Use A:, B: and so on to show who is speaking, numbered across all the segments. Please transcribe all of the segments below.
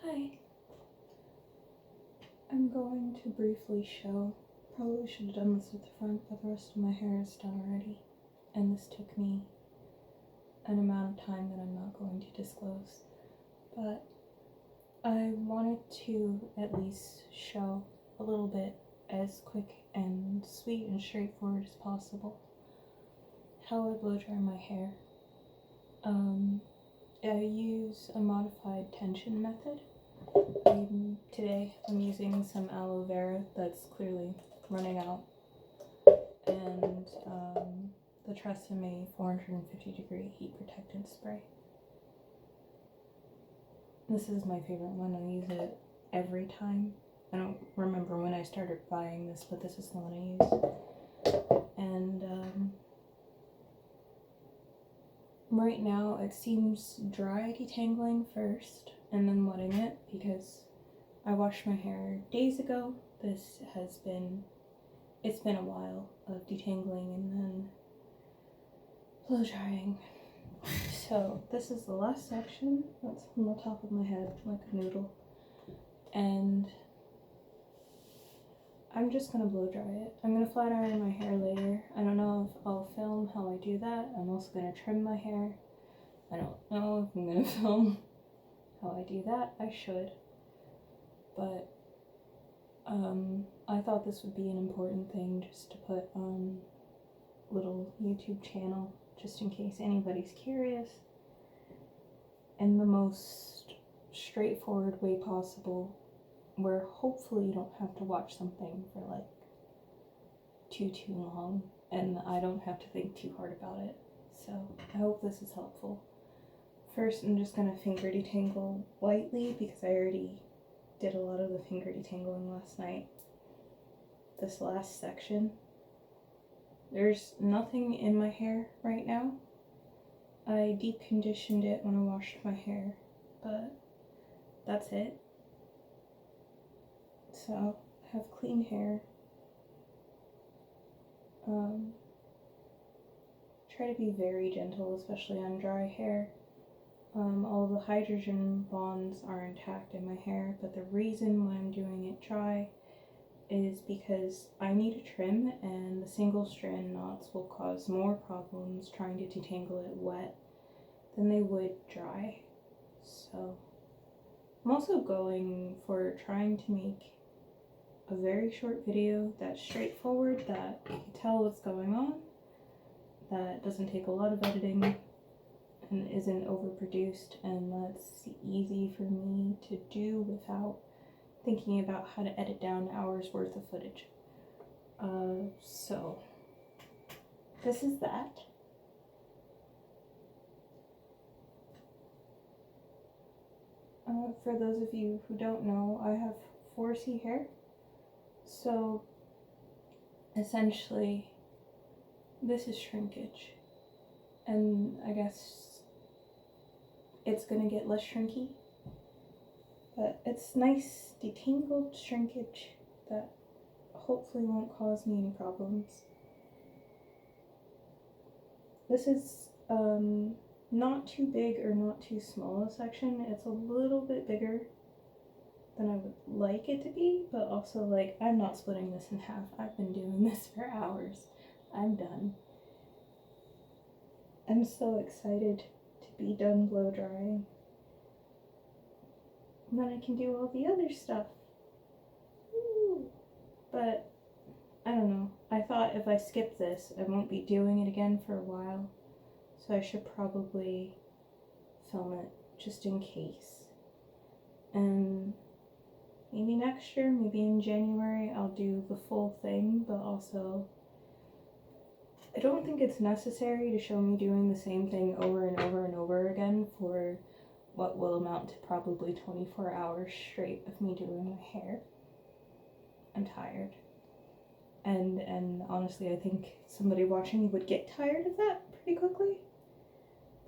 A: Hi. I'm going to briefly show, probably should have done this at the front, but the rest of my hair is done already. And this took me an amount of time that I'm not going to disclose. But I wanted to at least show a little bit as quick and sweet and straightforward as possible how I blow dry my hair. I use a modified tension method. Today I'm using some aloe vera that's clearly running out, and the Tresemme 450 degree heat protectant spray. This is my favorite one. I use it every time. I don't remember when I started buying this, but this is the one I use. And right now it seems dry detangling first and then wetting it because I washed my hair days ago. It's been a while of detangling and then blow drying. So this is the last section. That's on the top of my head like a noodle. And I'm just gonna blow dry it. I'm gonna flat iron my hair later. I don't know if I'll film how I do that. I'm also gonna trim my hair. I don't know if I'm gonna film how I do that. I should. But I thought this would be an important thing just to put on a little YouTube channel, just in case anybody's curious, in the most straightforward way possible, where hopefully you don't have to watch something for like too long and I don't have to think too hard about it. So I hope this is helpful. First, I'm just gonna finger detangle lightly because I already did a lot of the finger detangling last night. This last section, there's nothing in my hair right now. I deep conditioned it when I washed my hair, but that's it. So I have clean hair. Try to be very gentle, especially on dry hair. All of the hydrogen bonds are intact in my hair, but the reason why I'm doing it dry is because I need a trim, and the single strand knots will cause more problems trying to detangle it wet than they would dry. So I'm also going for trying to make a very short video that's straightforward, that you can tell what's going on, that doesn't take a lot of editing and isn't overproduced, and that's easy for me to do without thinking about how to edit down hours worth of footage. So this is that. For those of you who don't know, I have 4C hair. So essentially this is shrinkage, and I guess it's gonna get less shrinky, but it's nice detangled shrinkage that hopefully won't cause me any problems. This is not too big or not too small a section. It's a little bit bigger than I would like it to be, but also like I'm not splitting this in half. I've been doing this for hours. I'm done. I'm so excited to be done blow drying. And then I can do all the other stuff. Woo. But I don't know. I thought if I skip this, I won't be doing it again for a while. So I should probably film it just in case. And maybe next year, maybe in January, I'll do the full thing, but also I don't think it's necessary to show me doing the same thing over and over and over again for what will amount to probably 24 hours straight of me doing my hair. I'm tired. And honestly, I think somebody watching would get tired of that pretty quickly.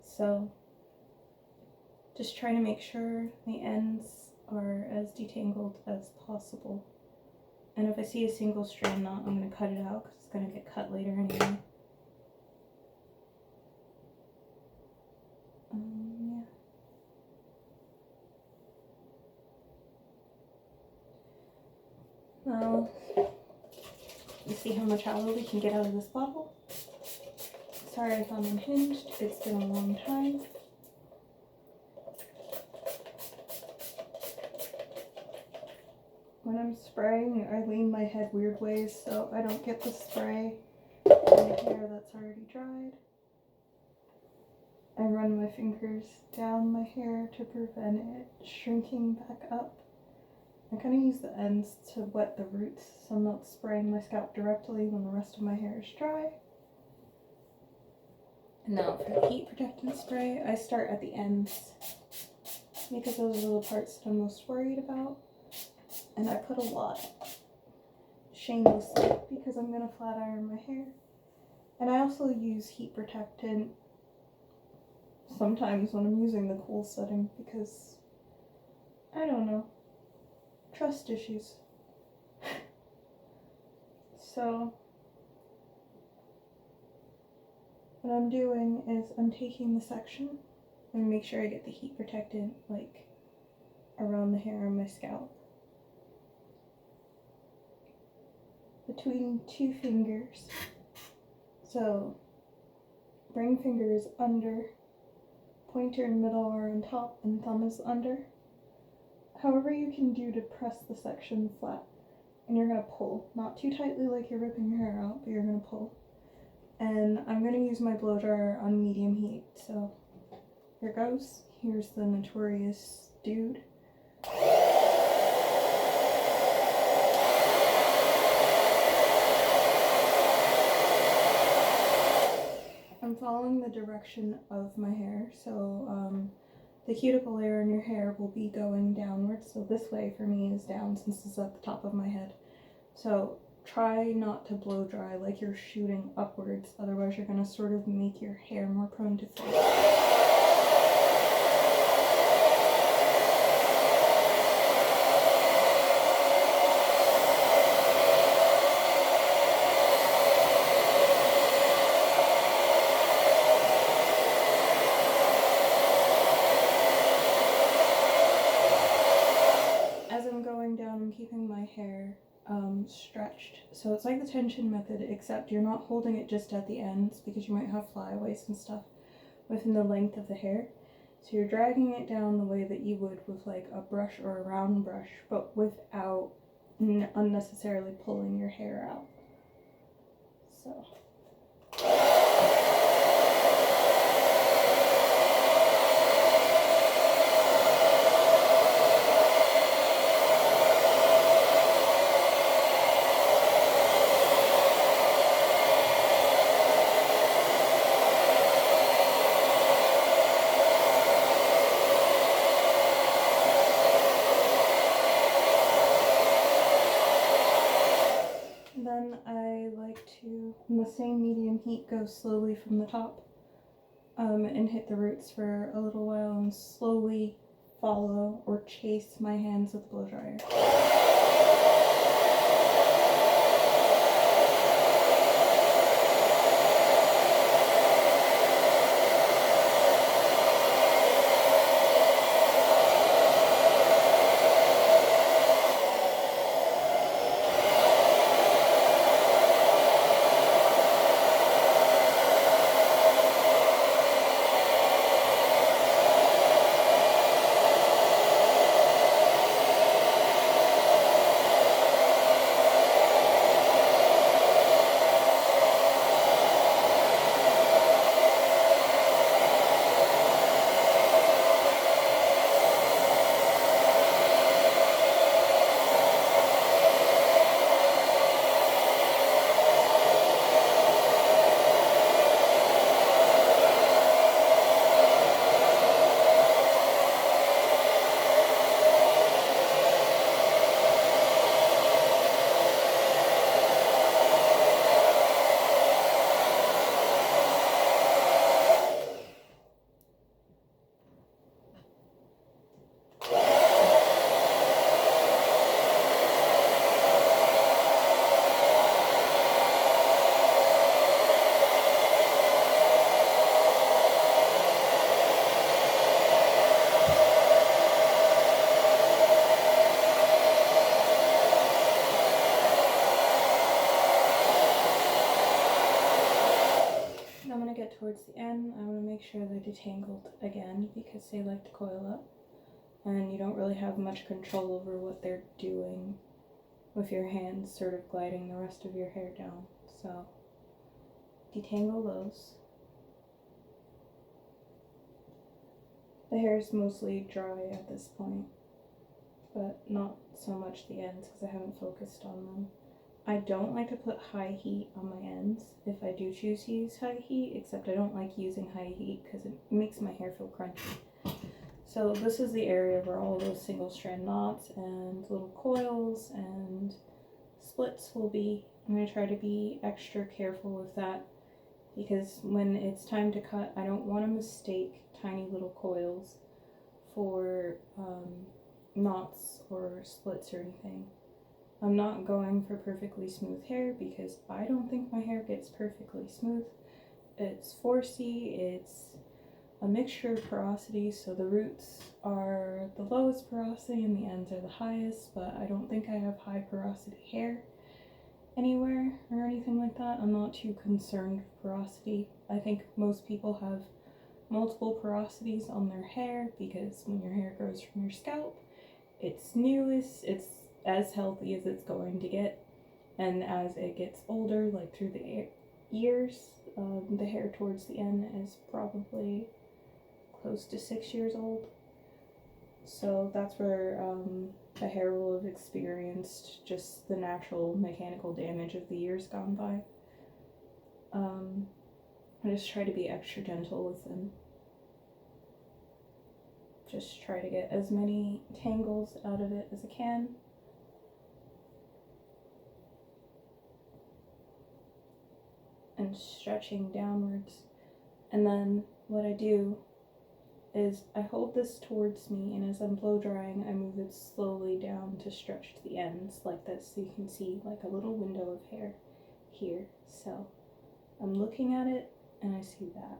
A: So just trying to make sure the ends are as detangled as possible. And if I see a single strand knot, I'm going to cut it out because it's going to get cut later anyway. Yeah. Now, you see how much aloe we can get out of this bottle? Sorry if I'm unhinged, it's been a long time. When I'm spraying, I lean my head weird ways so I don't get the spray in the hair that's already dried. I run my fingers down my hair to prevent it shrinking back up. I kind of use the ends to wet the roots so I'm not spraying my scalp directly when the rest of my hair is dry. And now for the heat protectant spray, I start at the ends because those are the parts that I'm most worried about. And I put a lot, shamelessly, because I'm going to flat iron my hair. And I also use heat protectant sometimes when I'm using the cool setting because, I don't know, trust issues. So what I'm doing is I'm taking the section and make sure I get the heat protectant like around the hair on my scalp. Between two fingers. So ring finger is under, pointer in middle are on top, and thumb is under. However you can do to press the section flat. And you're going to pull. Not too tightly like you're ripping your hair out, but you're going to pull. And I'm going to use my blow dryer on medium heat. So here goes. Here's the notorious dude. I'm following the direction of my hair, so the cuticle layer in your hair will be going downwards, so this way for me is down since it's at the top of my head. So try not to blow dry like you're shooting upwards, otherwise you're going to sort of make your hair more prone to frizz. I'm keeping my hair stretched, so it's like the tension method, except you're not holding it just at the ends because you might have flyaways and stuff within the length of the hair. So you're dragging it down the way that you would with like a brush or a round brush, but without unnecessarily pulling your hair out. So then I like to, in the same medium heat, go slowly from the top and hit the roots for a little while and slowly follow or chase my hands with the blow dryer. towards the end, I want to make sure they're detangled again because they like to coil up. And you don't really have much control over what they're doing with your hands sort of gliding the rest of your hair down. So detangle those. The hair is mostly dry at this point, but not so much the ends because I haven't focused on them. I don't like to put high heat on my ends if I do choose to use high heat, except I don't like using high heat because it makes my hair feel crunchy. So this is the area where all those single strand knots and little coils and splits will be. I'm going to try to be extra careful with that because when it's time to cut, I don't want to mistake tiny little coils for knots or splits or anything. I'm not going for perfectly smooth hair because I don't think my hair gets perfectly smooth. It's 4C, it's a mixture of porosity, so the roots are the lowest porosity and the ends are the highest, but I don't think I have high porosity hair anywhere or anything like that. I'm not too concerned with porosity. I think most people have multiple porosities on their hair because when your hair grows from your scalp, it's newest, it's as healthy as it's going to get, and as it gets older, like through the years, the hair towards the end is probably close to 6 years old. So that's where the hair will have experienced just the natural mechanical damage of the years gone by. I just try to be extra gentle with them. Just try to get as many tangles out of it as I can. And stretching downwards. And then what I do is I hold this towards me, and as I'm blow drying, I move it slowly down to stretch to the ends like this, so you can see like a little window of hair here. So I'm looking at it and I see that,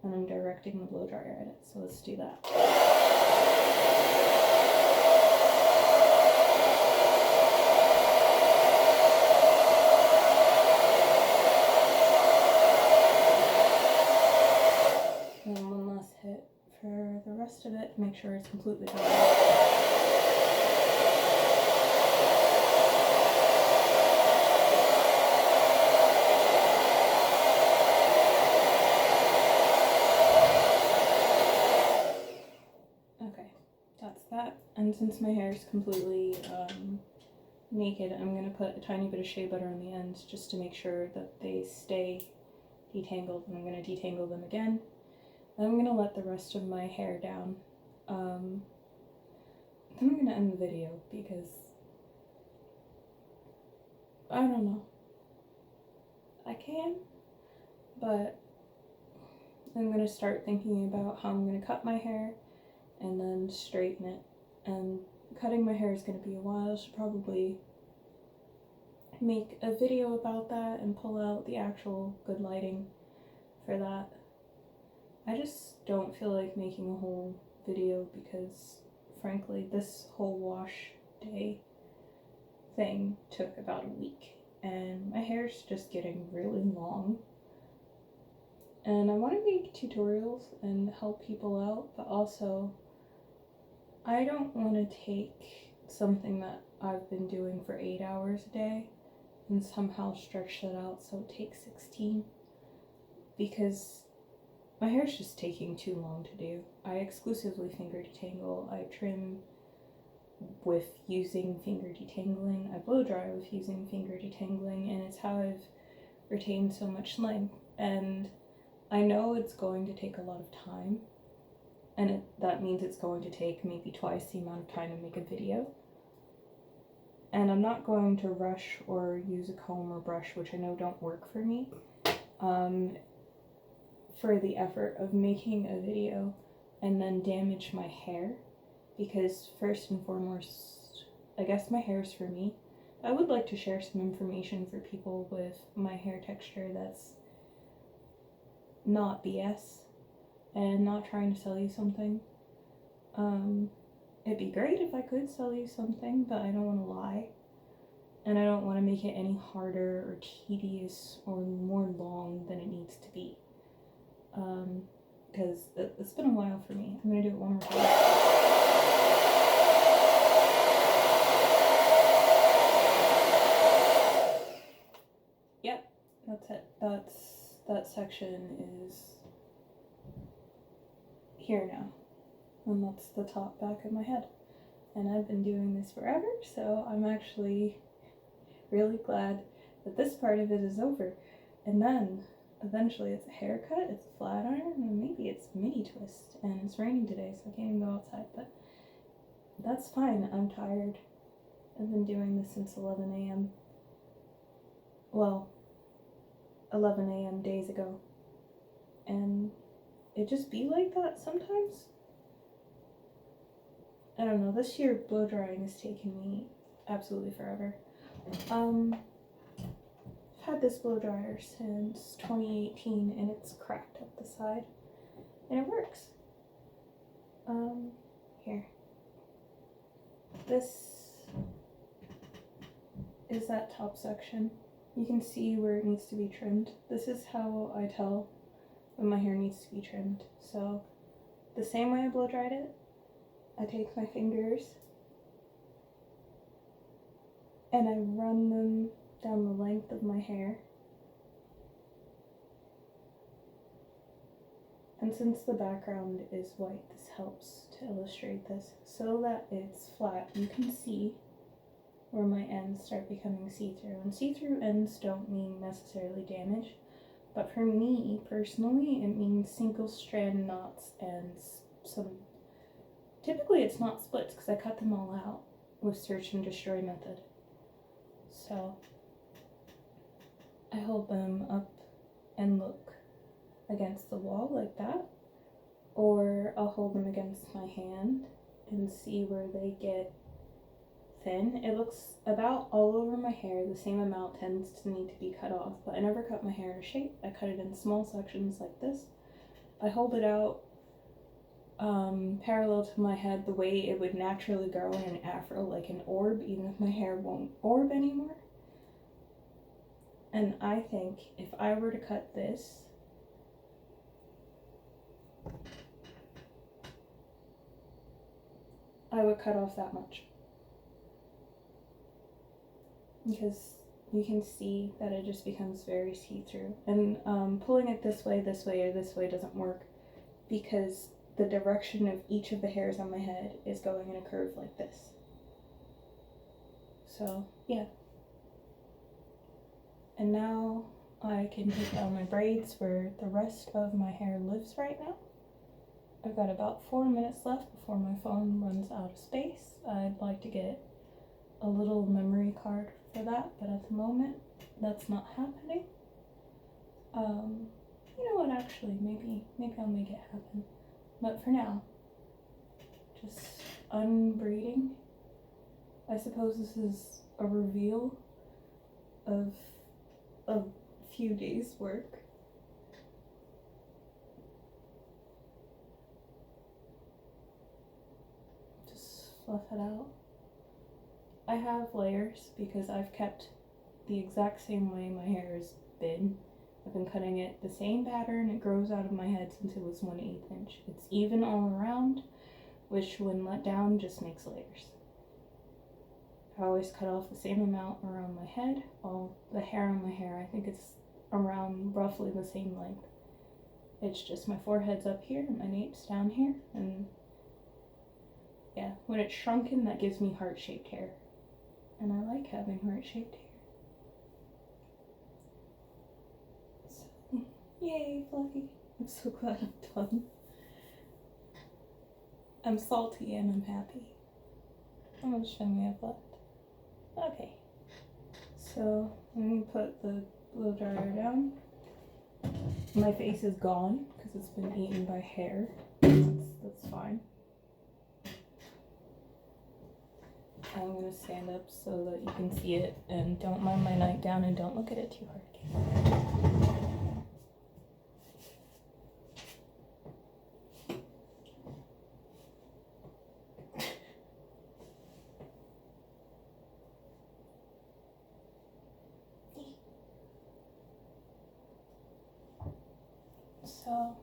A: and I'm directing the blow dryer at it. So let's do that. And then one last hit for the rest of it, make sure it's completely dry. And since my hair is completely naked, I'm going to put a tiny bit of shea butter on the ends just to make sure that they stay detangled, and I'm going to detangle them again. Then I'm going to let the rest of my hair down. Then I'm going to end the video because I don't know. I can, but I'm going to start thinking about how I'm going to cut my hair and then straighten it. And cutting my hair is going to be a while. I should probably make a video about that and pull out the actual good lighting for that. I just don't feel like making a whole video because, frankly, this whole wash day thing took about a week, and my hair's just getting really long. And I want to make tutorials and help people out, but also I don't want to take something that I've been doing for 8 hours a day and somehow stretch that out so it takes 16, because my hair's just taking too long to do. I exclusively finger detangle. I trim with using finger detangling. I blow dry with using finger detangling, and it's how I've retained so much length. And I know it's going to take a lot of time, and that means it's going to take maybe twice the amount of time to make a video. And I'm not going to rush or use a comb or brush, which I know don't work for me, for the effort of making a video and then damage my hair. Because first and foremost, I guess my hair is for me. I would like to share some information for people with my hair texture that's not BS and not trying to sell you something. It'd be great if I could sell you something, but I don't want to lie. And I don't want to make it any harder or tedious or more long than it needs to be. because it's been a while for me. I'm gonna do it one more time. Yep, that's it. That section is here now, and that's the top back of my head. And I've been doing this forever, so I'm actually really glad that this part of it is over. And then eventually it's a haircut, it's a flat iron, and maybe it's mini twist. And it's raining today, so I can't even go outside, but that's fine. I'm tired. I've been doing this since 11 a.m. Well, 11 a.m. days ago. And it just be like that sometimes. I don't know, this year blow drying has taken me absolutely forever. I've had this blow dryer since 2018 and it's cracked up the side and it works. Here. This is that top section. You can see where it needs to be trimmed. This is how I tell when my hair needs to be trimmed. So the same way I blow dried it, I take my fingers and I run them down the length of my hair. And since the background is white, this helps to illustrate this so that it's flat. You can see where my ends start becoming see-through. And see-through ends don't mean necessarily damage, but for me personally, it means single strand knots and some. Typically it's not splits because I cut them all out with search and destroy method. So I hold them up and look against the wall like that, or I'll hold them against my hand and see where they get thin. It looks about all over my hair. The same amount tends to need to be cut off, but I never cut my hair in shape. I cut it in small sections like this. I hold it out parallel to my head the way it would naturally grow in an afro, like an orb, even if my hair won't orb anymore. And I think if I were to cut this, I would cut off that much. Because you can see that it just becomes very see-through. And pulling it this way, or this way doesn't work because the direction of each of the hairs on my head is going in a curve like this. So, yeah. And now I can take down my braids where the rest of my hair lives right now. I've got about 4 minutes left before my phone runs out of space. I'd like to get a little memory card for that, but at the moment, that's not happening. You know what, actually, maybe I'll make it happen. But for now, just unbraiding. I suppose this is a reveal of a few days' work. Just fluff it out. I have layers because I've kept the exact same way my hair has been. I've been cutting it the same pattern. It grows out of my head since it was 1/8 inch. It's even all around, which when let down just makes layers. I always cut off the same amount around my head. All the hair on my hair, I think it's around roughly the same length. It's just my forehead's up here and my nape's down here. And yeah, when it's shrunken, that gives me heart-shaped hair. And I like having heart-shaped hair. Yay, Fluffy. I'm so glad I'm done. I'm salty and I'm happy. How much time we have left? Okay. So, I'm going to put the blow dryer down. My face is gone because it's been eaten by hair. That's fine. I'm going to stand up so that you can see it, and don't mind my nightgown and don't look at it too hard. So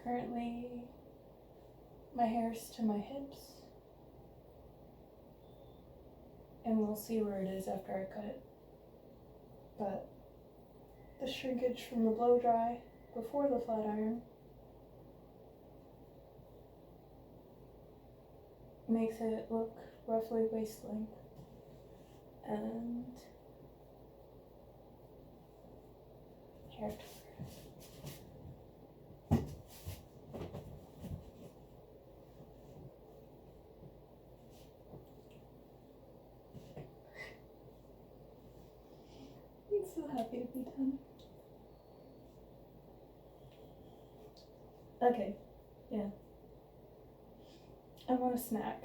A: currently my hair's to my hips, and we'll see where it is after I cut it. But the shrinkage from the blow dry before the flat iron makes it look roughly waist length. And hair toward. I'm so happy to be done. Okay, yeah. I want a snack.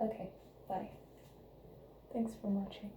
A: Okay, bye. Thanks for watching.